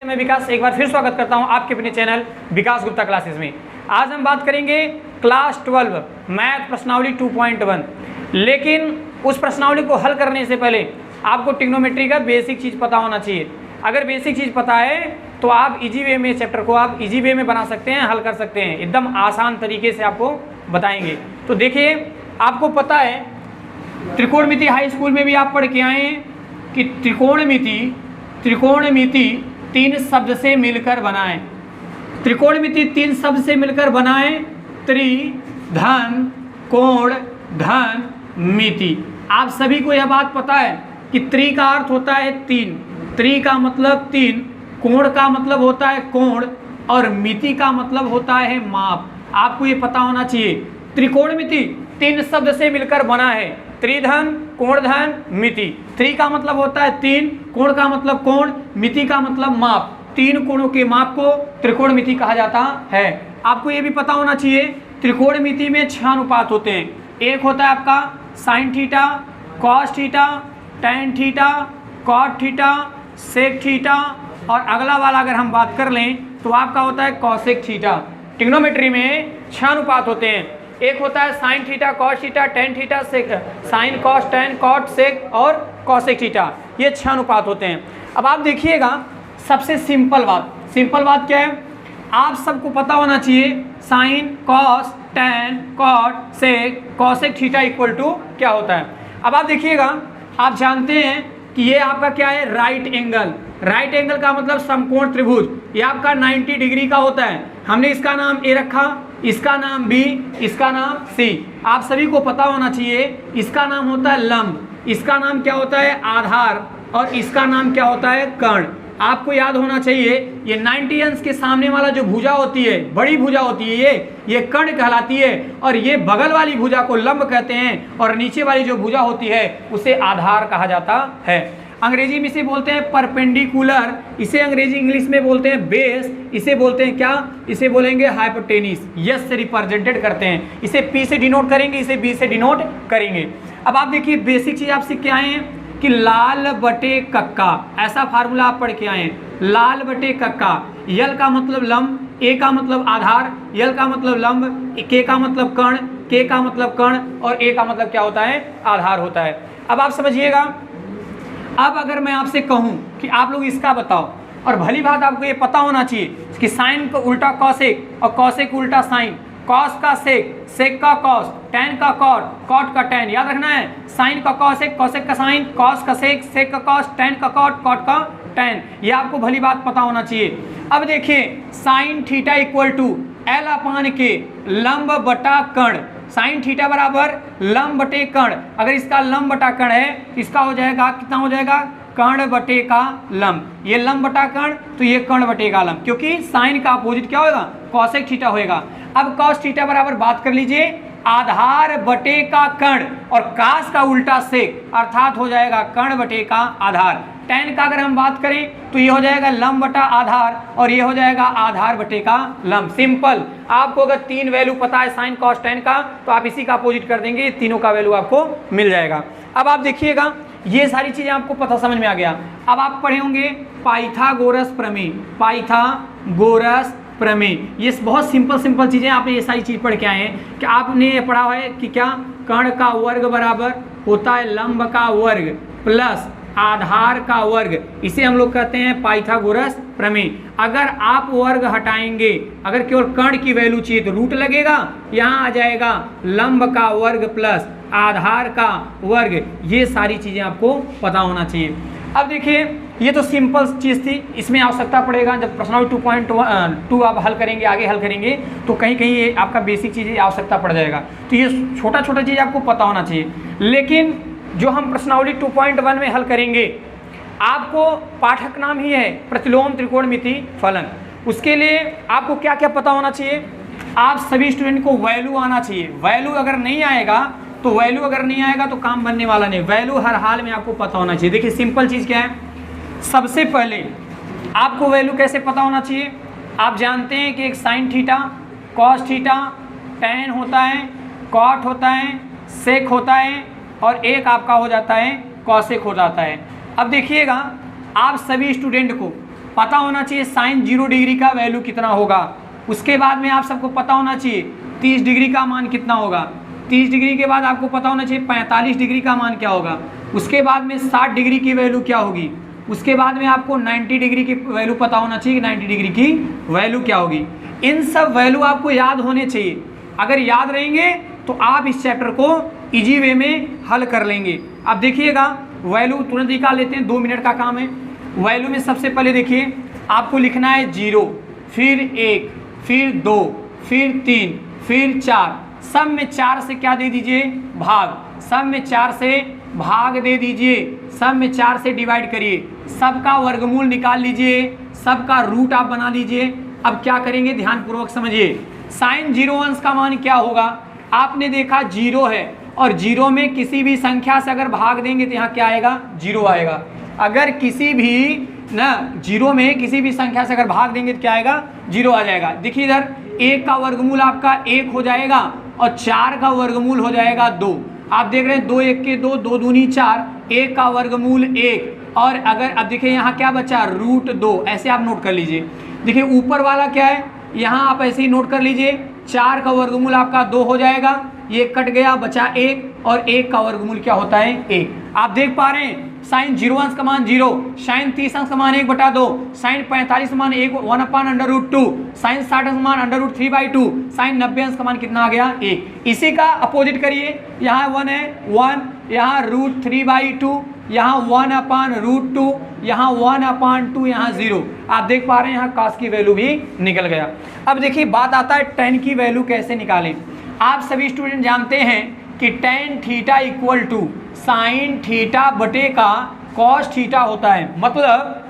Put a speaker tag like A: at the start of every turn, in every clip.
A: मैं विकास एक बार फिर स्वागत करता हूं आपके अपने चैनल विकास गुप्ता क्लासेस में। आज हम बात करेंगे क्लास 12 मैथ प्रश्नावली 2.1। लेकिन उस प्रश्नावली को हल करने से पहले आपको ट्रिग्नोमेट्री का बेसिक चीज़ पता होना चाहिए। अगर बेसिक चीज़ पता है तो आप इजी वे में चैप्टर को आप इजी वे में बना सकते हैं, हल कर सकते हैं। एकदम आसान तरीके से आपको बताएंगे। तो देखिए, आपको पता है त्रिकोणमिति हाई स्कूल में भी आप पढ़ के आए हैं कि त्रिकोणमिति 3 शब्द से मिलकर बनाए। त्रिकोणमिति 3 शब्द से मिलकर बनाए, त्रि, धन, कोण, धन, मिति। आप सभी को यह बात पता है कि त्रि का अर्थ होता है 3, त्रि का मतलब 3, कोण का मतलब होता है कोण और मिति का मतलब होता है माप। आपको ये पता होना चाहिए। त्रिकोणमिति 3 शब्द से मिलकर बना है, त्रिधन, कोणधन, मिति। त्रि का मतलब होता है 3, कोण का मतलब कोण, मिति का मतलब माप। 3 कोणों के माप को त्रिकोणमिति कहा जाता है। आपको ये भी पता होना चाहिए त्रिकोणमिति में 6 अनुपात होते हैं। एक होता है आपका sine theta, cos theta, tan theta, cot theta, sec theta और अगला वाला अगर हम बात कर लें तो आपका होता है कॉसेक थीटा। ट्रिग्नोमेट्री में 6 अनुपात होते हैं। एक होता है sine theta, cos theta, tan theta, sec, sine cos tan cot sec और कॉसेक थीटा। ये 6 अनुपात होते हैं। अब आप देखिएगा, सबसे सिंपल बात क्या है, आप सबको पता होना चाहिए sine cos tan cot sec cosec theta equal to क्या होता है। अब आप देखिएगा, आप जानते हैं कि ये आपका क्या है, राइट एंगल। राइट एंगल का मतलब समकोण त्रिभुज। ये आपका 90 डिग्री का होता है। हमने इसका नाम ए रखा, इसका नाम बी, इसका नाम सी। आप सभी को पता होना चाहिए इसका नाम होता है लंब, इसका नाम क्या होता है आधार और इसका नाम क्या होता है कर्ण। आपको याद होना चाहिए ये 90 अंश के सामने वाला जो भुजा होती है, बड़ी भुजा होती है, ये कर्ण कहलाती है और ये बगल वाली भुजा को लंब कहते हैं और नीचे वाली जो भुजा होती है उसे आधार कहा जाता है। अंग्रेजी में इसे बोलते हैं परपेंडिकुलर, इसे अंग्रेजी इंग्लिश में बोलते हैं बेस, इसे बोलते हैं क्या, इसे बोलेंगे हाइपोटेनिस। यस से रिप्रेजेंटेड करते हैं। इसे पी से डिनोट करेंगे, इसे बी से डिनोट करेंगे। अब आप देखिए, बेसिक चीज आप सीख के आए हैं कि लाल बटे कक्का, ऐसा फार्मूला आप पढ़ के आए हैं, लाल बटे कक्का। यल का मतलब लंब, ए का मतलब आधार, यल का मतलब लंब, के का मतलब कर्ण, के का मतलब कर्ण और ए का मतलब क्या होता है, आधार होता है। अब आप समझिएगा, अब अगर मैं आपसे कहूं कि आप लोग इसका बताओ, और भली बात आपको ये पता होना चाहिए कि साइन का उल्टा कॉसेक और कॉसेक उल्टा साइन, कॉस का सेक, सेक का कॉस, टैन का कॉट, कॉट का टैन। याद रखना है, साइन का कॉसेक, कॉसेक का साइन, कॉस का सेक, सेक का कॉस, टैन का कॉट, कॉट का टैन। ये आपको भली बात पता होना चाहिए। अब देखिए, साइन थीटा इक्वल टू एल अपान के लंब बटा कर्ण। साइन थीटा बराबर लंब बटे कर्ण। अगर इसका लंब बटा कर्ण है तो इसका हो जाएगा, कितना हो जाएगा, कर्ण बटे का लंब। ये लंब बटा कर्ण तो ये कर्ण बटे का लंब, क्योंकि साइन का अपोजिट क्या होगा, कॉसेक थीटा होएगा। अब कॉस थीटा बराबर बात कर लीजिए आधार बटे का कर्ण और कास का उल्टा सेक, अर्थात हो जाएगा कर्ण बटे का आधार। टैन का अगर हम बात करें तो ये हो जाएगा लंब बटा आधार और ये हो जाएगा आधार बटे का लंब। सिंपल। आपको अगर 3 वैल्यू पता है साइन कॉस टैन का तो आप इसी का अपोजिट कर देंगे, तीनों का वैल्यू आपको मिल जाएगा। अब आप देखिएगा, ये सारी चीजें आपको पता समझ में आ गया। अब आप पढ़े होंगे पाइथागोरस प्रमेय, पाइथागोरस प्रमेय। ये बहुत सिंपल चीजें आपने ये सारी चीज पढ़ के आए हैं कि आपने ये पढ़ा है कि क्या, कर्ण का वर्ग बराबर होता है लंब का वर्ग प्लस आधार का वर्ग। इसे हम लोग कहते हैं पाइथागोरस प्रमेय। अगर आप वर्ग हटाएंगे, अगर केवल कर्ण की वैल्यू चाहिए तो रूट लगेगा, यहाँ आ जाएगा लंब का वर्ग प्लस आधार का वर्ग। ये सारी चीजें आपको पता होना चाहिए। अब देखिए, ये तो सिंपल चीज़ थी, इसमें आवश्यकता पड़ेगा जब प्रश्नावली 2.2 आप हल करेंगे, आगे हल करेंगे तो कहीं कहीं ये आपका बेसिक चीज़ें आवश्यकता पड़ जाएगा। तो ये छोटा चीज़ आपको पता होना चाहिए। लेकिन जो हम प्रश्नावली 2.1 में हल करेंगे, आपको पाठक नाम ही है प्रतिलोम त्रिकोणमिति फलन। उसके लिए आपको क्या क्या पता होना चाहिए, आप सभी स्टूडेंट को वैल्यू आना चाहिए। वैल्यू अगर नहीं आएगा तो काम बनने वाला नहीं। वैल्यू हर हाल में आपको पता होना चाहिए। देखिए, सिंपल चीज़ क्या है, सबसे पहले आपको वैल्यू कैसे पता होना चाहिए। आप जानते हैं कि एक sign theta, cos theta, tan होता है, कॉट होता है, सेक होता है और एक आपका हो जाता है कॉसेक हो जाता है। अब देखिएगा, आप सभी स्टूडेंट को पता होना चाहिए साइन 0 डिग्री का वैल्यू कितना होगा। उसके बाद में आप सबको पता होना चाहिए 30 डिग्री का मान कितना होगा। 30 डिग्री के बाद आपको पता होना चाहिए 45 डिग्री का मान क्या होगा। उसके बाद में 60 डिग्री की वैल्यू क्या होगी। उसके बाद में आपको 90 डिग्री की वैल्यू पता होना चाहिए कि 90 डिग्री की वैल्यू क्या होगी। इन सब वैल्यू आपको याद होने चाहिए। अगर याद रहेंगे तो आप इस चैप्टर को इजी वे में हल कर लेंगे। अब देखिएगा वैल्यू तुरंत निकाल लेते हैं, 2 मिनट का काम है। वैल्यू में सबसे पहले देखिए आपको लिखना है 0, फिर 1, फिर 2, फिर 3, फिर 4। सब में 4 से क्या दे दीजिए, भाग। सब में 4 से भाग दे दीजिए। सब में 4 से डिवाइड करिए। सबका वर्गमूल निकाल लीजिए, सबका रूट आप बना लीजिए। अब क्या करेंगे ध्यानपूर्वक समझिए। साइन 0 अंश का मान क्या होगा। आपने देखा 0 है और 0 में किसी भी संख्या से अगर भाग देंगे तो यहाँ क्या आएगा, 0 आएगा। अगर किसी भी 0 में किसी भी संख्या से अगर भाग देंगे तो क्या आएगा, 0 आ जाएगा। देखिए इधर 1 का वर्गमूल आपका 1 हो जाएगा और 4 का वर्गमूल हो जाएगा 2। आप देख रहे हैं 2 1 के 2, 2 दूनी 4, 1 का वर्गमूल 1। और अगर अब देखिए यहाँ क्या बचा, √2। ऐसे आप नोट कर लीजिए। देखिए ऊपर वाला क्या है, यहाँ आप ऐसे ही नोट कर लीजिए। 4 का वर्गमूल आपका 2 हो जाएगा, ये कट गया, बचा 1। और 1 का वर्गमूल क्या होता है, 1। आप देख पा रहे हैं साइन 0 अंश का मान 0, साइन 30 अंश का मान 1/2, साइन 45 का मान 1/√2, साइन 60 अंश का मान √3/2, साइन 90 अंश का मान कितना आ गया, 1। इसी का अपोजिट करिए। यहाँ 1 है 1, यहाँ √3/2, यहाँ 1/√2, यहाँ 1/2, यहाँ 0। आप देख पा रहे हैं यहाँ cos की वैल्यू भी निकल गया। अब देखिए बात आता है tan की वैल्यू कैसे निकालें। आप सभी स्टूडेंट जानते हैं कि tan theta equal to sine theta बटे का कॉस थीटा होता है। मतलब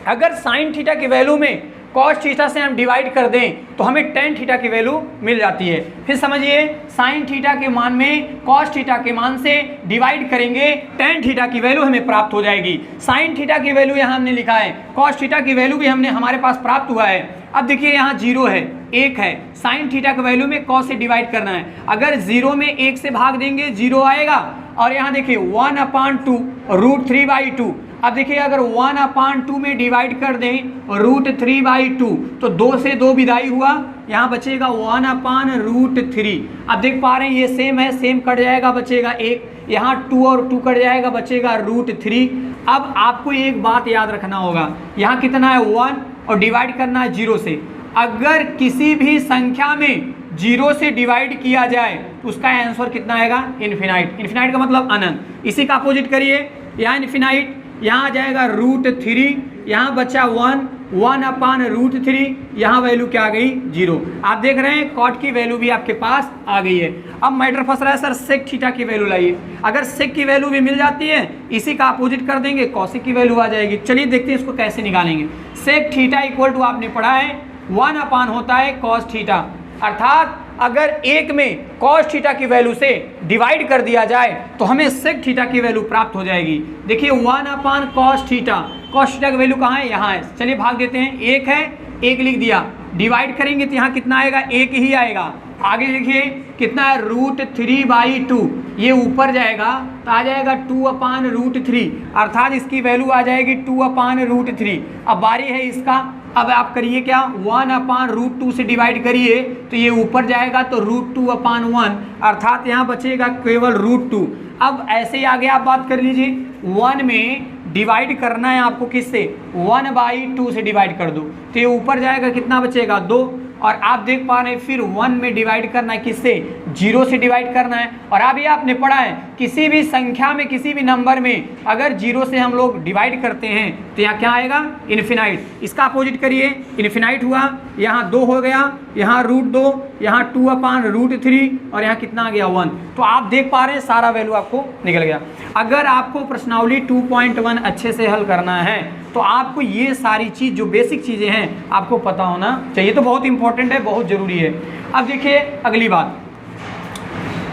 A: अगर साइन थीटा की वैल्यू में कॉस थीटा से हम डिवाइड कर दें तो हमें tan थीटा की वैल्यू मिल जाती है। फिर समझिए साइन थीटा के मान में कॉस थीटा के मान से डिवाइड करेंगे, tan थीटा की वैल्यू हमें प्राप्त हो जाएगी। साइन थीटा की वैल्यू यहाँ हमने लिखा है, कॉस थीटा की वैल्यू भी हमारे पास प्राप्त हुआ है। अब देखिए यहाँ 0 है 1 है, साइन थीटा की वैल्यू में कॉस से डिवाइड करना है। अगर 0 में 1 से भाग देंगे 0 आएगा। और यहाँ देखिए 1/2 √3/2। अब देखिए अगर 1/2 में डिवाइड कर दें √3/2 तो 2 से 2 विदाई हुआ, यहाँ बचेगा 1/√3। अब देख पा रहे हैं ये सेम है, सेम कट जाएगा, बचेगा 1। यहाँ 2 और 2 कट जाएगा, बचेगा √3। अब आपको एक बात याद रखना होगा, यहाँ कितना है 1 और डिवाइड करना है 0 से। अगर किसी भी संख्या में 0 से डिवाइड किया जाए तो उसका आंसर कितना आएगा, इन्फिनाइट। इन्फिनाइट का मतलब अनंत। इसी का अपोजिट करिए, यहाँ इन्फिनाइट, यहाँ आ जाएगा √3, यहाँ बचा 1/√3, यहाँ वैल्यू क्या आ गई, 0। आप देख रहे हैं कॉट की वैल्यू भी आपके पास आ गई है। अब मैटर फंस रहा है सर सेक थीटा की वैल्यू लाइए। अगर सेक की वैल्यू भी मिल जाती है, इसी का अपोजिट कर देंगे, कॉसिक की वैल्यू आ जाएगी। चलिए देखते हैं इसको कैसे निकालेंगे। सेक थीटा इक्वल टू आपने पढ़ा है 1/, होता है कॉस थीटा। अर्थात अगर 1 में कॉस थीटा की वैल्यू से डिवाइड कर दिया जाए तो हमें सेक थीटा की वैल्यू प्राप्त हो जाएगी। देखिए 1/cos थीटा, कॉस थीटा की वैल्यू कहाँ है, यहाँ है। चलिए भाग देते हैं, 1 है 1 लिख दिया, डिवाइड करेंगे तो यहाँ कितना आएगा, 1 ही आएगा। आगे देखिए कितना है √3/2, ये ऊपर जाएगा तो आ जाएगा 2/√3, अर्थात इसकी वैल्यू आ जाएगी 2/√3। अब बारी है इसका, अब आप करिए क्या, 1/√2 से डिवाइड करिए तो ये ऊपर जाएगा तो √2/1, अर्थात यहाँ बचेगा केवल √2। अब ऐसे ही आगे आप बात कर लीजिए, 1 में डिवाइड करना है आपको किससे, 1/2 से डिवाइड कर दो तो ये ऊपर जाएगा, कितना बचेगा 2। और आप देख पा रहे हैं फिर 1 में डिवाइड करना है किससे, 0 से डिवाइड करना है। और अभी आपने पढ़ा है किसी भी संख्या में किसी भी नंबर में अगर 0 से हम लोग डिवाइड करते हैं तो यहाँ क्या आएगा, इन्फिनाइट। इसका अपोजिट करिए, इन्फिनाइट हुआ, यहाँ 2 हो गया, यहाँ √2, यहाँ 2/√3 और यहाँ कितना आ गया 1। तो आप देख पा रहे हैं सारा वैल्यू आपको निकल गया। अगर आपको प्रश्नावली 2.1 अच्छे से हल करना है तो आपको ये सारी चीज़ जो बेसिक चीज़ें हैं आपको पता होना चाहिए। तो बहुत इंपॉर्टेंट है, बहुत ज़रूरी है। अब देखिए अगली बात,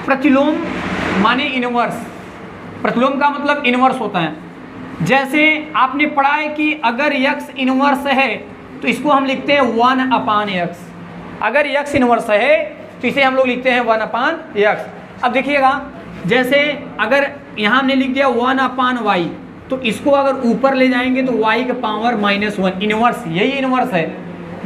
A: प्रतिलोम माने इनवर्स। प्रतिलोम का मतलब इनवर्स होता है। जैसे आपने पढ़ा है कि अगर x इनवर्स है तो इसको हम लिखते हैं 1/x। अगर x इनवर्स है तो इसे हम लोग लिखते हैं 1/x। अब देखिएगा, जैसे अगर यहाँ हमने लिख दिया 1/y, तो इसको अगर ऊपर ले जाएंगे तो y का पावर -1 इनवर्स, यही इनवर्स है।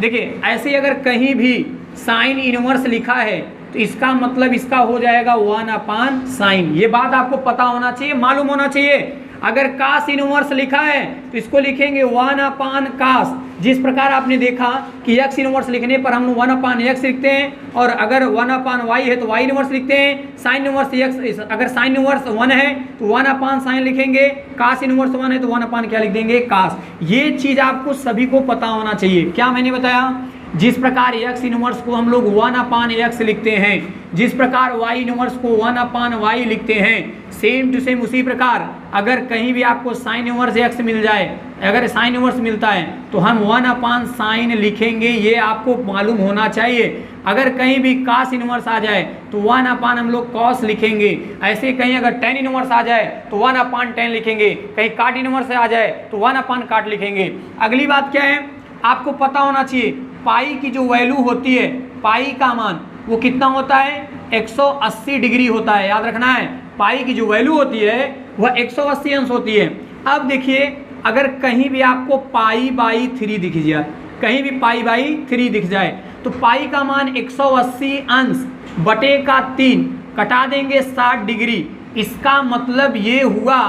A: देखिए ऐसे ही अगर कहीं भी साइन इनवर्स लिखा है तो इसका मतलब इसका हो जाएगा 1/sin। ये बात आपको पता होना चाहिए, मालूम होना चाहिए। अगर कास इनवर्स लिखा है तो इसको लिखेंगे 1/cos। जिस प्रकार आपने देखा कि x इनवर्स लिखने पर हम 1/x लिखते हैं, और अगर 1/y है तो y इनवर्स लिखते हैं। साइन इनवर्स x, अगर साइन इनवर्स 1 है तो 1/sin लिखेंगे, कास इनवर्स 1 है तो 1/ क्या लिख देंगे, कास। ये चीज़ आपको सभी को पता होना चाहिए। क्या मैंने बताया, जिस प्रकार x इनवर्स को हम लोग 1/x लिखते हैं, जिस प्रकार y इनवर्स को 1/y लिखते हैं, सेम टू सेम उसी प्रकार अगर कहीं भी आपको साइन इनवर्स x मिल जाए, अगर साइन इनवर्स मिलता है तो हम 1/sin लिखेंगे, ये आपको मालूम होना चाहिए। अगर कहीं भी कास इनवर्स आ जाए तो 1/ हम लोग कॉस लिखेंगे। ऐसे कहीं अगर टेन इनवर्स आ जाए तो 1/10 लिखेंगे, कहीं काट इनवर्स आ जाए तो 1/काट लिखेंगे। अगली बात क्या है, आपको पता होना चाहिए पाई की जो वैल्यू होती है, पाई का मान वो कितना होता है, 180 डिग्री होता है। याद रखना है, पाई की जो वैल्यू होती है वह 180 अंश होती है। अब देखिए अगर कहीं भी आपको पाई/3 दिख जाए, कहीं भी पाई/3 दिख जाए तो पाई का मान 180 अंश बटे का 3 कटा देंगे 60 डिग्री। इसका मतलब ये हुआ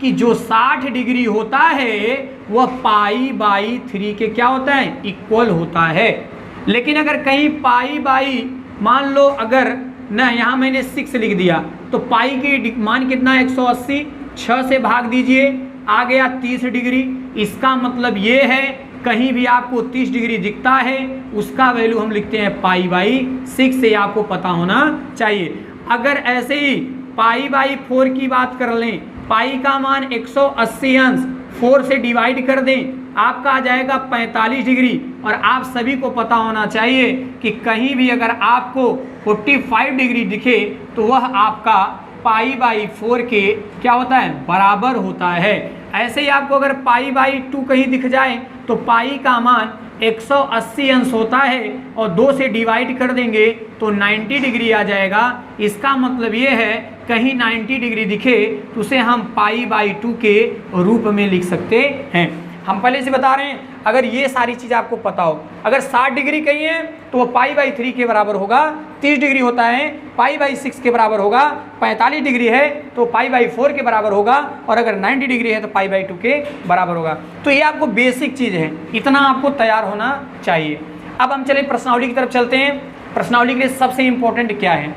A: कि जो 60 डिग्री होता है वह पाई/3 के क्या होता है, इक्वल होता है। लेकिन अगर कहीं पाई/, मान लो अगर ना यहाँ मैंने 6 लिख दिया तो पाई की मान कितना है 180, 6 से भाग दीजिए, आ गया 30 डिग्री। इसका मतलब ये है कहीं भी आपको 30 डिग्री दिखता है उसका वैल्यू हम लिखते हैं पाई/6 से, आपको पता होना चाहिए। अगर ऐसे ही पाई/4 की बात कर लें, पाई का मान 180 अंश 4 से डिवाइड कर दें, आपका आ जाएगा 45 डिग्री। और आप सभी को पता होना चाहिए कि कहीं भी अगर आपको 45 डिग्री दिखे तो वह आपका पाई/4 के क्या होता है, बराबर होता है। ऐसे ही आपको अगर पाई/2 कहीं दिख जाए तो पाई का मान 180 अंश होता है और 2 से डिवाइड कर देंगे तो 90 डिग्री आ जाएगा। इसका मतलब ये है कहीं 90 डिग्री दिखे तो उसे हम पाई/2 के रूप में लिख सकते हैं। हम पहले से बता रहे हैं, अगर ये सारी चीज़ आपको पता हो, अगर 60 डिग्री कहीं है तो वो पाई/3 के बराबर होगा, 30 डिग्री होता है पाई/6 के बराबर होगा, 45 डिग्री है तो पाई/4 के बराबर होगा, और अगर 90 डिग्री है तो पाई/2 के बराबर होगा। तो ये आपको बेसिक चीज़ है, इतना आपको तैयार होना चाहिए। अब हम चले प्रश्नावली की तरफ चलते हैं। प्रश्नावली के लिए सबसे इम्पोर्टेंट क्या है,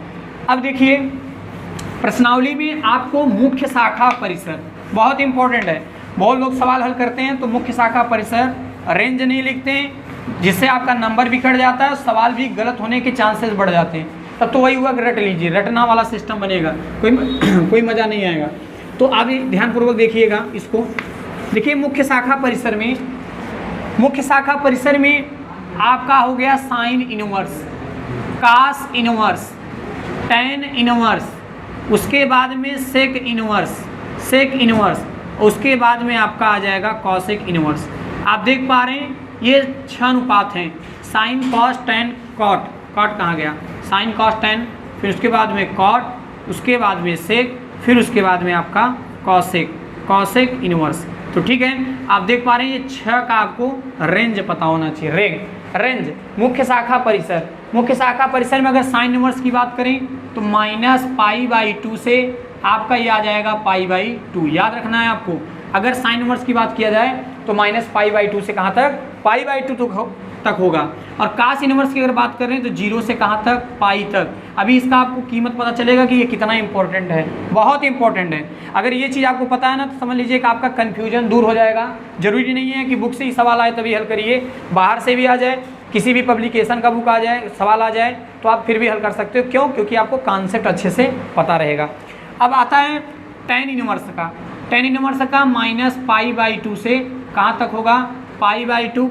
A: अब देखिए प्रश्नावली में आपको मुख्य शाखा परिसर बहुत इंपॉर्टेंट है। बहुत लोग सवाल हल करते हैं तो मुख्य शाखा परिसर रेंज नहीं लिखते हैं, जिससे आपका नंबर भी कट जाता है और सवाल भी गलत होने के चांसेस बढ़ जाते हैं। तब तो वही हुआ कि रट लीजिए, रटना वाला सिस्टम बनेगा, कोई मज़ा नहीं आएगा। तो अभी ध्यानपूर्वक देखिएगा इसको। देखिए मुख्य शाखा परिसर में, मुख्य शाखा परिसर में आपका हो गया साइन इनवर्स, कास इनवर्स, टेन इनवर्स, उसके बाद में सेक इनवर्स, सेक इनवर्स, उसके बाद में आपका आ जाएगा कॉसेक इनवर्स। आप देख पा रहे हैं ये 6 अनुपात हैं, sine cos tan cot, cot कहाँ गया, साइन कॉस टेन, फिर उसके बाद में कॉट, उसके बाद में सेक, फिर उसके बाद में आपका कॉसेक, कॉसेक इनवर्स। तो ठीक है, आप देख पा रहे हैं ये 6 का आपको रेंज पता होना चाहिए। रेंज मुख्य शाखा परिसर, मुख्य शाखा परिसर में अगर साइन इनवर्स की बात करें तो -पाई/2 से आपका ये आ जाएगा पाई/2। याद रखना है आपको, अगर साइन इनवर्स की बात किया जाए तो -पाई/2 से कहाँ तक, पाई/2 तक होगा। और कास इनवर्स की अगर बात करें तो 0 से कहाँ तक, पाई तक। अभी इसका आपको कीमत पता चलेगा कि ये कितना इंपॉर्टेंट है, बहुत इंपॉर्टेंट है। अगर ये चीज़ आपको पता है ना तो समझ लीजिए कि आपका कन्फ्यूजन दूर हो जाएगा। जरूरी नहीं है कि बुक से ही सवाल आए तभी हल करिए, बाहर से भी आ जाए, किसी भी पब्लिकेशन का बुक आ जाए, सवाल आ जाए तो आप फिर भी हल कर सकते हो। क्यों? क्योंकि आपको कॉन्सेप्ट अच्छे से पता रहेगा। अब आता है टेन इनवर्स का, टेन इनवर्स का -पाई/2 से कहाँ तक होगा, पाई/2,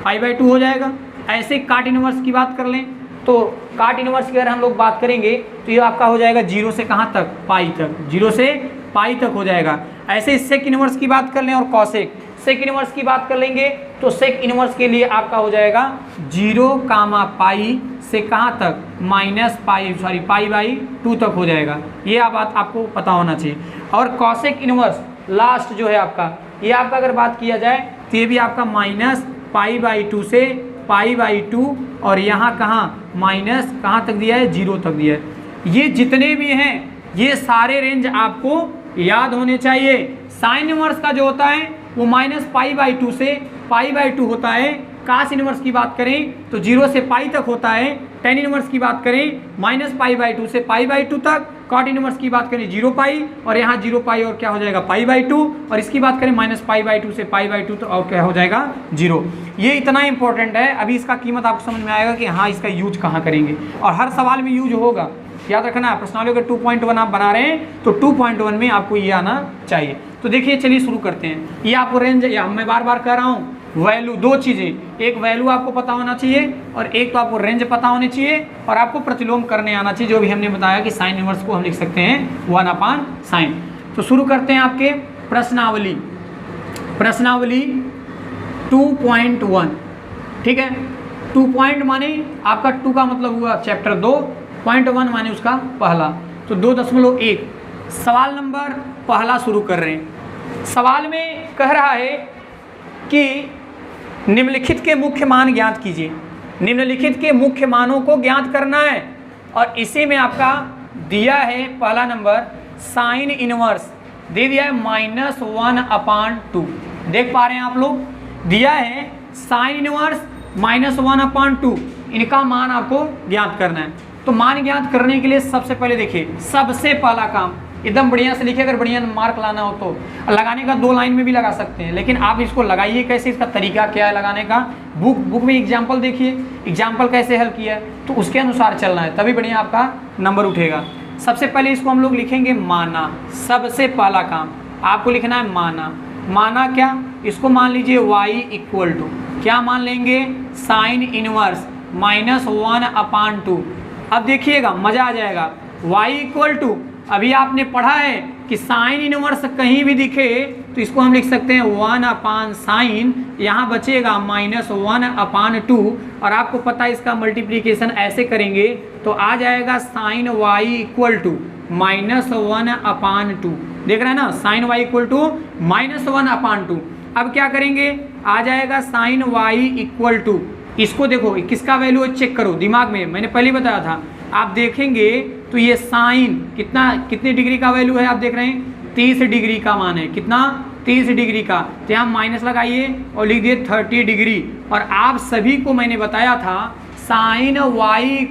A: पाई/2 हो जाएगा। ऐसे काट इनवर्स की बात कर लें तो काट इनवर्स की अगर हम लोग बात करेंगे तो ये आपका हो जाएगा 0 से कहाँ तक, पाई तक, 0 से पाई तक हो जाएगा। ऐसे सेक इनवर्स की बात कर लें और कॉसेक, सेक इनवर्स की बात कर लेंगे तो सेक इनवर्स के लिए आपका हो जाएगा 0, पाई से कहाँ तक, पाई/2 तक हो जाएगा। ये बात आपको पता होना चाहिए। और कॉसेक इनवर्स, लास्ट जो है आपका, ये आपका अगर बात किया जाए तो ये भी आपका माइनस π/2 से π/2 और यहाँ कहाँ माइनस कहाँ तक दिया है, 0 तक दिया है। ये जितने भी हैं ये सारे रेंज आपको याद होने चाहिए। साइन इनवर्स का जो होता है वो माइनस π/2 से π/2 होता है। कास इनवर्स की बात करें तो 0 से पाई तक होता है। टेन इनवर्स की बात करें माइनस π/2 से π/2 तक। कॉट इनवर्स की बात करें 0 पाई और यहाँ 0 पाई और क्या हो जाएगा π/2, और इसकी बात करें माइनस π/2 से π/2 तो और क्या हो जाएगा 0। ये इतना इंपॉर्टेंट है। अभी इसका कीमत आपको समझ में आएगा कि हाँ इसका यूज कहाँ करेंगे, और हर सवाल में यूज होगा। याद रखना, प्रश्नावली अगर 2.1 आप बना रहे हैं तो 2.1 में आपको ये आना चाहिए। तो देखिए चलिए शुरू करते हैं। ये आपको रेंज, या मैं बार बार कह रहा हूँ वैल्यू, दो चीज़ें, एक वैल्यू आपको पता होना चाहिए और एक तो आपको रेंज पता होनी चाहिए, और आपको प्रतिलोम करने आना चाहिए। जो भी हमने बताया कि साइन इनवर्स को हम लिख सकते हैं 1/sin। तो शुरू करते हैं आपके प्रश्नावली। प्रश्नावली 2.1, ठीक है। 2 पॉइंट माने आपका 2 का मतलब हुआ चैप्टर 2, 0.1 माने उसका पहला, तो 2.1। सवाल नंबर पहला शुरू कर रहे हैं। सवाल में कह रहा है कि निम्नलिखित के मुख्य मान ज्ञात कीजिए। निम्नलिखित के मुख्य मानों को ज्ञात करना है, और इसी में आपका दिया है पहला नंबर साइन इनवर्स दे दिया है -1/2। देख पा रहे हैं आप लोग, दिया है साइन इनवर्स -1/2। इनका मान आपको ज्ञात करना है। तो मान ज्ञात करने के लिए सबसे पहले देखिए, सबसे पहला काम एकदम बढ़िया से लिखिए। अगर बढ़िया मार्क लाना हो तो लगाने का 2 लाइन में भी लगा सकते हैं, लेकिन आप इसको लगाइए कैसे, इसका तरीका क्या है लगाने का। बुक में एग्जाम्पल देखिए, एग्जाम्पल कैसे हल किया है, तो उसके अनुसार चलना है, तभी बढ़िया आपका नंबर उठेगा। सबसे पहले इसको हम लोग लिखेंगे माना। सबसे पहला काम आपको लिखना है माना। माना क्या, इसको मान लीजिए y = क्या मान लेंगे, साइन इनवर्स -1/2। अब देखिएगा मजा आ जाएगा। y = अभी आपने पढ़ा है कि साइन इनवर्स कहीं भी दिखे तो इसको हम लिख सकते हैं 1/sin, यहाँ बचेगा -1/2, और आपको पता है इसका मल्टीप्लिकेशन ऐसे करेंगे तो आ जाएगा साइन y = -1/2। देख रहे हैं ना, साइन y = -1/2। अब क्या करेंगे, आ जाएगा साइन y = इसको देखो किसका वैल्यू है चेक करो दिमाग में, मैंने पहले बताया था। आप देखेंगे तो ये साइन कितने डिग्री का वैल्यू है, आप देख रहे हैं 30 डिग्री का मान है। कितना, 30 डिग्री का। तो यहाँ माइनस लगाइए और लिख दिए 30 डिग्री। और आप सभी को मैंने बताया था साइन y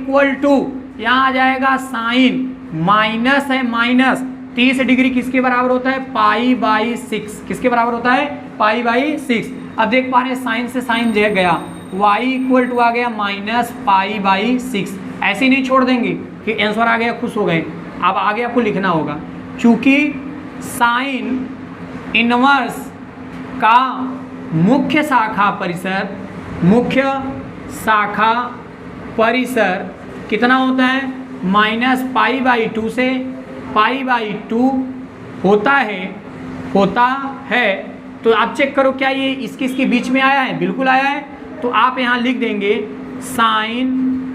A: = यहाँ आ जाएगा साइन माइनस है माइनस 30 डिग्री किसके बराबर होता है, π/6। किसके बराबर होता है, π/6। अब देख पा रहे हैं साइन से साइन गया, y = आ गया -π/6। ऐसे ही नहीं छोड़ देंगे कि आंसर आ गया खुश हो गए। अब आगे आपको लिखना होगा, क्योंकि साइन इनवर्स का मुख्य शाखा परिसर कितना होता है, -π/2 से π/2 होता है। तो आप चेक करो क्या ये इसके बीच में आया है, बिल्कुल आया है। तो आप यहाँ लिख देंगे साइन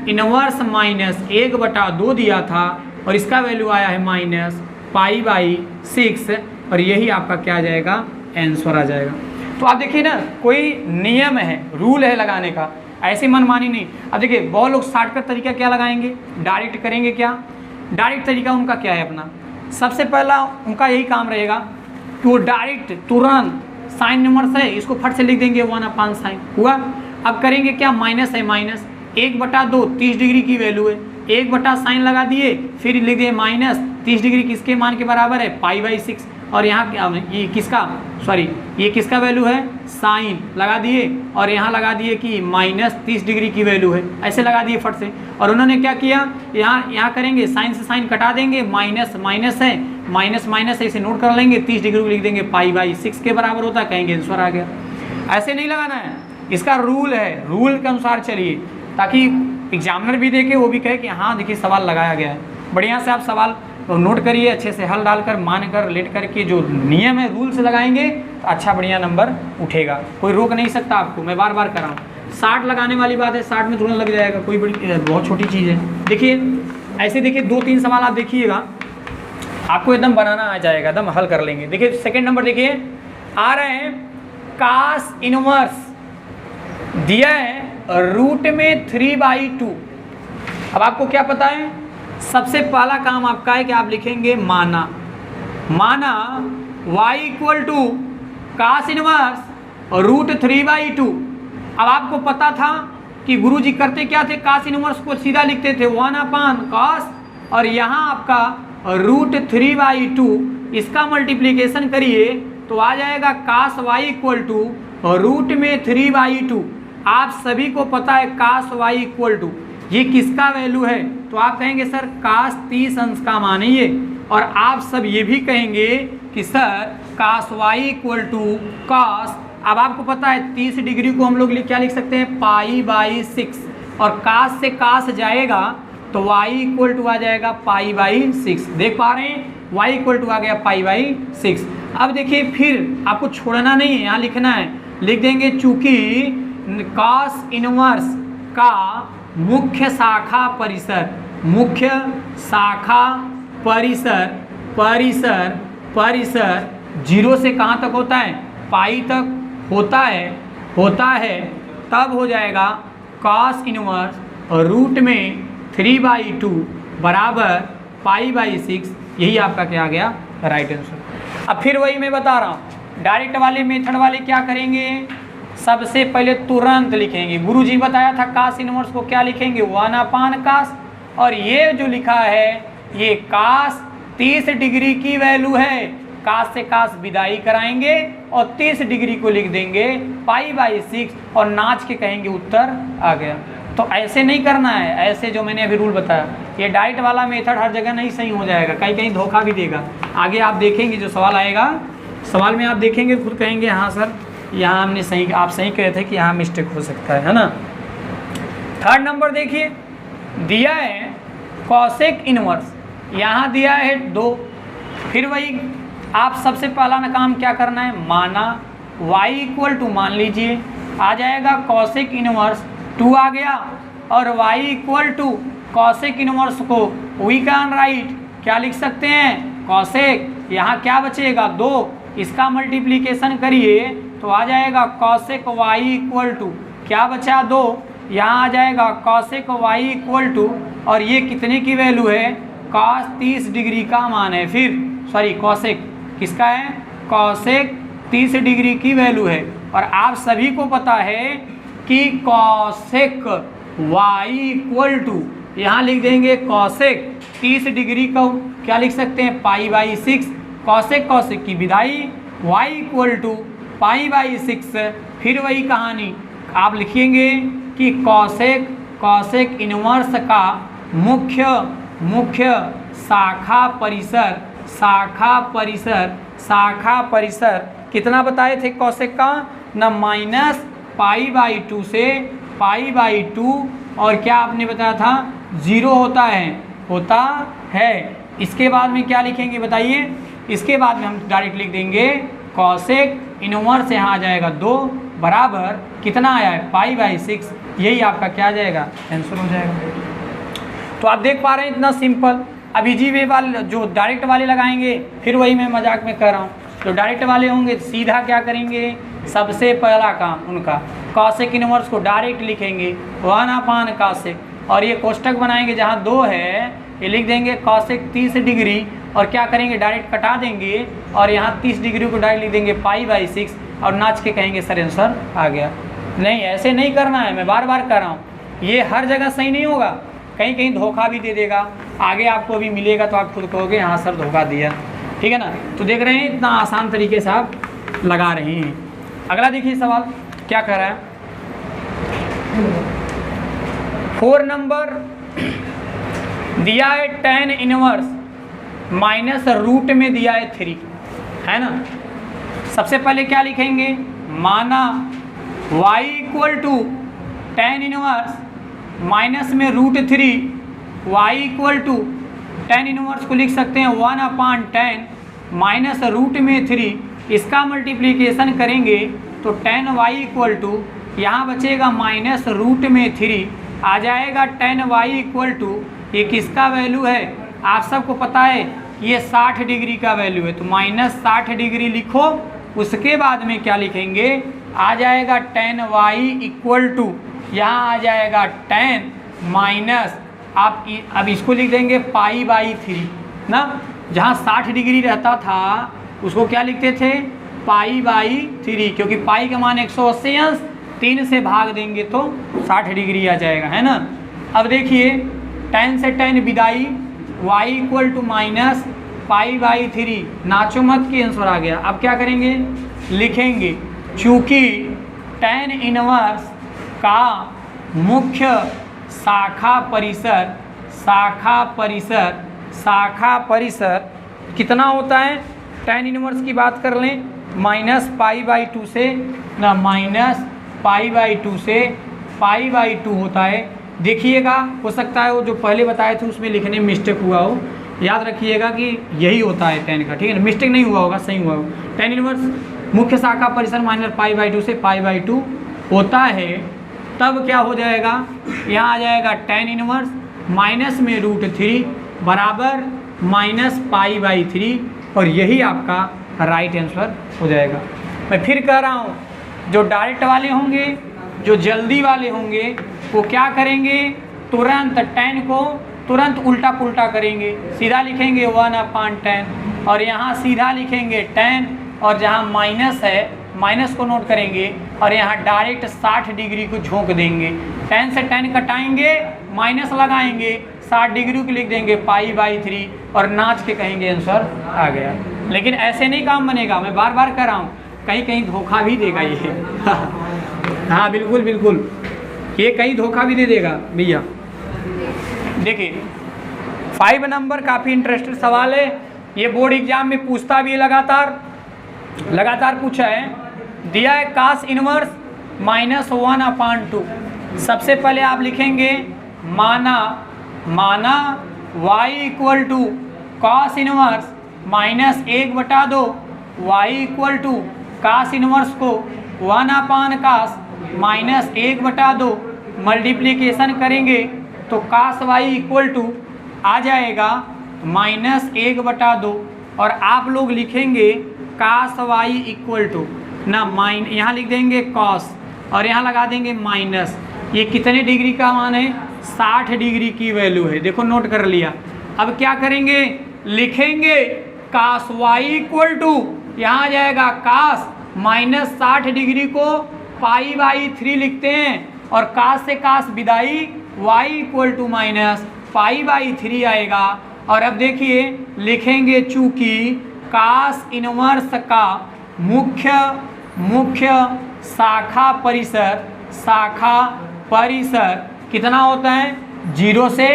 A: इनवर्स -1/2 दिया था और इसका वैल्यू आया है -π/6, और यही आपका क्या आ जाएगा, आंसर आ जाएगा। तो आप देखिए ना, कोई नियम है, रूल है लगाने का, ऐसे मनमानी नहीं। अब देखिए बहुत लोग शॉर्टकट तरीका क्या लगाएंगे, डायरेक्ट करेंगे। क्या डायरेक्ट तरीका उनका क्या है अपना, सबसे पहला उनका यही काम रहेगा कि वो डायरेक्ट तुरंत साइन इनवर्स है इसको फट से लिख देंगे 1/sin हुआ। अब करेंगे क्या, माइनस है माइनस 1/2, 30 डिग्री की वैल्यू है, 1/sin लगा दिए, फिर लिख दिए -30 डिग्री किसके मान के बराबर है, π/6। और यहाँ ये किसका वैल्यू है, साइन लगा दिए, और यहाँ लगा दिए कि -30 डिग्री की वैल्यू है, ऐसे लगा दिए फट से। और उन्होंने क्या किया, यहाँ करेंगे साइन से साइन कटा देंगे, माइनस है माइनस है, इसे नोट कर लेंगे, 30 डिग्री को लिख देंगे π/6 के बराबर होता है, कहेंगे आंसर आ गया। ऐसे नहीं लगाना है, इसका रूल है, रूल के अनुसार चलिए, ताकि एग्जामिनर भी देखे, वो भी कहे कि हाँ देखिए सवाल लगाया गया है। बढ़िया से आप सवाल नोट करिए, अच्छे से हल डालकर मान कर लेट करके जो नियम है रूल से लगाएंगे तो अच्छा बढ़िया नंबर उठेगा, कोई रोक नहीं सकता आपको। मैं बार बार कर रहा हूँ, 60 लगाने वाली बात है, 60 में तुरंत लग जाएगा, कोई बड़ी बहुत छोटी चीज़ है। देखिए ऐसे देखिए 2-3 सवाल आप देखिएगा, आपको एकदम बनाना आ जाएगा, एकदम हल कर लेंगे। देखिए सेकंड नंबर देखिए आ रहे हैं, कास इनवर्स दिया है रूट में 3/2। अब आपको क्या पता है, सबसे पहला काम आपका है कि आप लिखेंगे माना y equal to cos inverse root 3/2। अब आपको पता था कि गुरुजी करते क्या थे, कास इनवर्स को सीधा लिखते थे 1/cos, और यहाँ आपका रूट 3/2, इसका मल्टीप्लीकेशन करिए तो आ जाएगा कास y इक्वल टू रूट में 3/2। आप सभी को पता है कास y इक्वल टू ये किसका वैल्यू है, तो आप कहेंगे सर कास 30 अंश का मान है ये, और आप सब ये भी कहेंगे कि sir cos y equal to cos, अब आपको पता है 30 डिग्री को हम लोग क्या लिख सकते हैं π/6, और कास से कास जाएगा तो y इक्वल टू आ जाएगा π/6। देख पा रहे हैं y इक्वल टू आ गया π/6। अब देखिए फिर आपको छोड़ना नहीं है, यहाँ लिखना है, लिख देंगे चूंकि कास इनवर्स का मुख्य शाखा परिसर, मुख्य शाखा परिसर 0 से कहाँ तक होता है, पाई तक होता है, तब हो जाएगा कास इनवर्स रूट में 3/2 बराबर π/6। यही आपका क्या आ गया राइट आंसर। अब फिर वही मैं बता रहा हूँ, डायरेक्ट वाले मेथड वाले क्या करेंगे, सबसे पहले तुरंत लिखेंगे। गुरुजी बताया था कास इनवर्स को क्या लिखेंगे 1/cos, और ये जो लिखा है ये कास 30 डिग्री की वैल्यू है, कास से कास विदाई कराएंगे और 30 डिग्री को लिख देंगे π/6 और नाच के कहेंगे उत्तर आ गया। तो ऐसे नहीं करना है, ऐसे जो मैंने अभी रूल बताया, ये डाइट वाला मेथड हर जगह नहीं सही हो जाएगा, कहीं कहीं धोखा भी देगा। आगे आप देखेंगे जो सवाल आएगा, सवाल में आप देखेंगे खुद कहेंगे हाँ सर यहाँ हमने सही, आप सही कह रहे थे कि यहाँ मिस्टेक हो सकता है ना। थर्ड नंबर देखिए दिया है कॉसेक इनवर्स, यहाँ दिया है 2। फिर वही आप सबसे पहला ना काम क्या करना है, माना y इक्वल टू मान लीजिए आ जाएगा कॉसेक इनवर्स 2 आ गया, और y equal to cosec inverse को वी कैन राइट क्या लिख सकते हैं कॉसेक, यहाँ क्या बचेगा 2, इसका मल्टीप्लीकेशन करिए तो आ जाएगा कॉसेक y इक्वल टू क्या बचा 2, यहाँ आ जाएगा कॉसेक y इक्वल टू, और ये कितने की वैल्यू है cos 30 डिग्री का मान है, फिर सॉरी कॉसेक किसका है, कॉसेक 30 डिग्री की वैल्यू है। और आप सभी को पता है कि कॉसेक y इक्वल टू यहाँ लिख देंगे कॉसेक 30 डिग्री का क्या लिख सकते हैं π/6, कॉसेक की विदाई y इक्वल टू π/6। फिर वही कहानी आप लिखेंगे कि कॉसेक इनवर्स का मुख्य शाखा परिसर कितना बताए थे कॉसेक का ना -π/2 से π/2, और क्या आपने बताया था 0 होता है। इसके बाद में क्या लिखेंगे बताइए, इसके बाद में हम डायरेक्ट लिख देंगे कॉसेक इनवर्स यहाँ आ जाएगा 2 बराबर कितना आया है π/6, यही आपका क्या आ जाएगा आंसर हो जाएगा। तो आप देख पा रहे हैं इतना सिंपल। अब इजी वे वाले जो डायरेक्ट वाले लगाएंगे, फिर वही मैं मजाक में कर रहा हूँ, जो डायरेक्ट वाले होंगे सीधा क्या करेंगे, सबसे पहला काम उनका कॉसेक इनवर्स को डायरेक्ट लिखेंगे 1/cos, और ये कोष्टक बनाएंगे जहाँ 2 है ये लिख देंगे कॉसेक 30 डिग्री, और क्या करेंगे डायरेक्ट कटा देंगे और यहाँ 30 डिग्री को डायरेक्ट लिख देंगे π/6 और नाच के कहेंगे सर आंसर आ गया। नहीं ऐसे नहीं करना है, मैं बार बार कर रहा हूँ, ये हर जगह सही नहीं होगा, कहीं कहीं धोखा भी दे देगा। आगे आपको भी मिलेगा तो आप खुद कहोगे हाँ सर धोखा दिया, ठीक है ना। तो देख रहे हैं इतना आसान तरीके से आप लगा रहे हैं। अगला देखिए सवाल क्या कह रहा है, 4 नंबर दिया है tan इनवर्स माइनस रूट में दिया है 3, है ना। सबसे पहले क्या लिखेंगे, माना y equal to tan inverse minus में √3, y equal to tan inverse को लिख सकते हैं 1/tan माइनस रूट में 3, इसका मल्टीप्लीकेशन करेंगे तो tan y इक्वल टू यहाँ बचेगा माइनस रूट में 3 आ जाएगा tan y इक्वल टू, ये किसका वैल्यू है, आप सबको पता है ये 60 डिग्री का वैल्यू है, तो -60 डिग्री लिखो। उसके बाद में क्या लिखेंगे, आ जाएगा tan y इक्वल टू, यहाँ आ जाएगा tan माइनस, आप अब इसको लिख देंगे π/3 ना। जहाँ 60 डिग्री रहता था उसको क्या लिखते थे, π/3, क्योंकि पाई का मान 180 अंश, 3 से भाग देंगे तो 60 डिग्री आ जाएगा, है ना। अब देखिए tan से tan विदाई, y इक्वल टू माइनस π/3, नाचो मत की आंसर आ गया। अब क्या करेंगे, लिखेंगे चूँकि tan इनवर्स का मुख्य शाखा परिसर कितना होता है, tan इनवर्स की बात कर लें, -π/2 से ना, -π/2 से π/2 होता है। देखिएगा, हो सकता है वो जो पहले बताए थे उसमें लिखने में मिस्टेक हुआ हो, याद रखिएगा कि यही होता है tan का, ठीक है ना, मिस्टेक नहीं हुआ होगा, सही हुआ होगा। tan इनवर्स मुख्य शाखा परिसर -π/2 से π/2 होता है, तब क्या हो जाएगा, यहाँ आ जाएगा tan इनवर्स माइनस में √3 बराबर -π/3, और यही आपका राइट आंसर हो जाएगा। मैं फिर कह रहा हूँ, जो डायरेक्ट वाले होंगे, जो जल्दी वाले होंगे, वो क्या करेंगे, तुरंत tan को तुरंत उल्टा पुल्टा करेंगे, सीधा लिखेंगे 1/tan, और यहाँ सीधा लिखेंगे tan, और जहाँ माइनस है माइनस को नोट करेंगे, और यहाँ डायरेक्ट 60 डिग्री को झोंक देंगे। tan से tan कटाएंगे, माइनस लगाएंगे, 60 डिग्री को लिख देंगे π/3, और नाच के कहेंगे आंसर आ गया। लेकिन ऐसे नहीं काम बनेगा, मैं बार बार कह रहा हूँ, कहीं कहीं धोखा भी देगा ये हाँ बिल्कुल बिल्कुल, ये कहीं धोखा भी दे देगा भैया। देखिए 5 नंबर काफ़ी इंटरेस्टेड सवाल है, ये बोर्ड एग्जाम में पूछता भी है, लगातार पूछा है। दिया है cos इनवर्स -1/2। सबसे पहले आप लिखेंगे माना y equal to cos inverse -1/2, y equal to cos inverse को 1/cos -1/2 मल्टीप्लिकेशन करेंगे तो cos y इक्वल टू आ जाएगा -1/2, और आप लोग लिखेंगे cos y इक्वल टू ना यहाँ लिख देंगे cos, और यहाँ लगा देंगे माइनस। ये कितने डिग्री का मान है, 60 डिग्री की वैल्यू है, देखो नोट कर लिया। अब क्या करेंगे, लिखेंगे cos y इक्वल टू, यहाँ आ जाएगा cos -60 डिग्री को π/3 लिखते हैं, और cos से cos विदाई, y इक्वल टू -π/3 आएगा। और अब देखिए लिखेंगे चूँकि cos इनवर्स का मुख्य शाखा परिसर कितना होता है, 0 से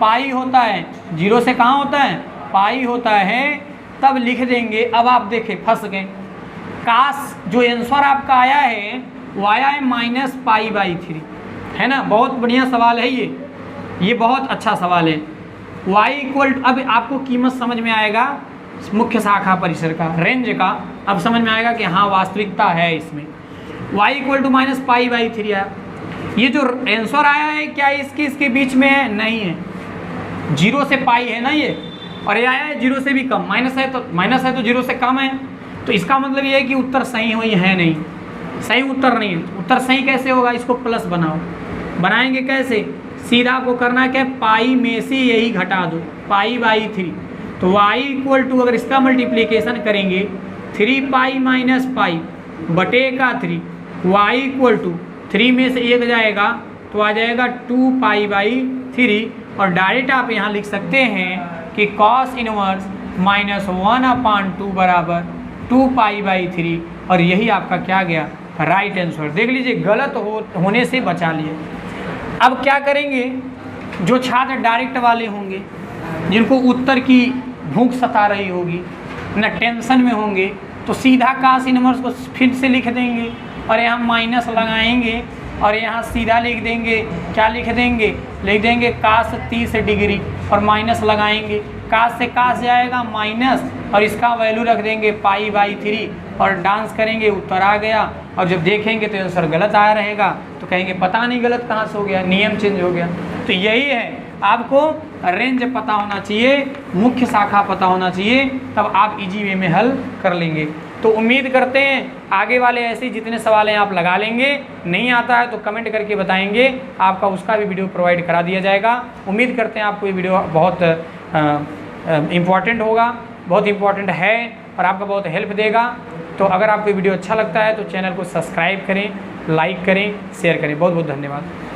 A: पाई होता है, 0 से कहाँ होता है, पाई होता है, तब लिख देंगे। अब आप देखें फंस गए, cos जो आंसर आपका आया है वो आया है -π/3, है ना। बहुत बढ़िया सवाल है ये बहुत अच्छा सवाल है। y इक्वल, अब आपको कीमत समझ में आएगा मुख्य शाखा परिसर का, रेंज का, अब समझ में आएगा कि हाँ वास्तविकता है इसमें। y इक्वल टू -π/3 आया। ये जो आंसर आया है क्या इसके बीच में है, नहीं है, 0 से पाई है ना ये, और ये आया है 0 से भी कम, माइनस है तो 0 से कम है, तो इसका मतलब ये है कि उत्तर सही हुई है, नहीं सही उत्तर नहीं है। उत्तर सही कैसे होगा, इसको प्लस बनाएंगे कैसे, सीधा को करना क्या, पाई में से यही घटा दो, π/3, तो y इक्वल टू, अगर इसका मल्टीप्लिकेशन करेंगे 3π - π बटे का 3, y इक्वल टू 3 में से 1 जाएगा तो आ जाएगा 2π/3, और डायरेक्ट आप यहाँ लिख सकते हैं कि cos इनवर्स -1/2 बराबर 2π/3, और यही आपका क्या गया, राइट आंसर। देख लीजिए गलत होने से बचा लिए। अब क्या करेंगे, जो छात्र डायरेक्ट वाले होंगे, जिनको उत्तर की भूख सता रही होगी, ना टेंशन में होंगे, तो सीधा cos इनवर्स को फिर से लिख देंगे, और यहाँ माइनस लगाएंगे, और यहाँ सीधा लिख देंगे, क्या लिख देंगे cos 30 डिग्री, और माइनस लगाएंगे, cos से cos जाएगा माइनस, और इसका वैल्यू रख देंगे π/3, और डांस करेंगे, उत्तर आ गया। और जब देखेंगे तो आंसर गलत आया रहेगा, तो कहेंगे पता नहीं गलत कहाँ से हो गया, नियम चेंज हो गया। तो यही है, आपको रेंज पता होना चाहिए, मुख्य शाखा पता होना चाहिए, तब आप इजी वे में हल कर लेंगे। तो उम्मीद करते हैं आगे वाले ऐसे जितने सवाल हैं आप लगा लेंगे। नहीं आता है तो कमेंट करके बताएंगे, आपका उसका भी वीडियो प्रोवाइड करा दिया जाएगा। उम्मीद करते हैं आपको ये वीडियो बहुत इम्पॉर्टेंट होगा, बहुत इम्पॉर्टेंट है और आपका बहुत हेल्प देगा। तो अगर आपको वीडियो अच्छा लगता है तो चैनल को सब्सक्राइब करें, लाइक करें, शेयर करें। बहुत बहुत धन्यवाद।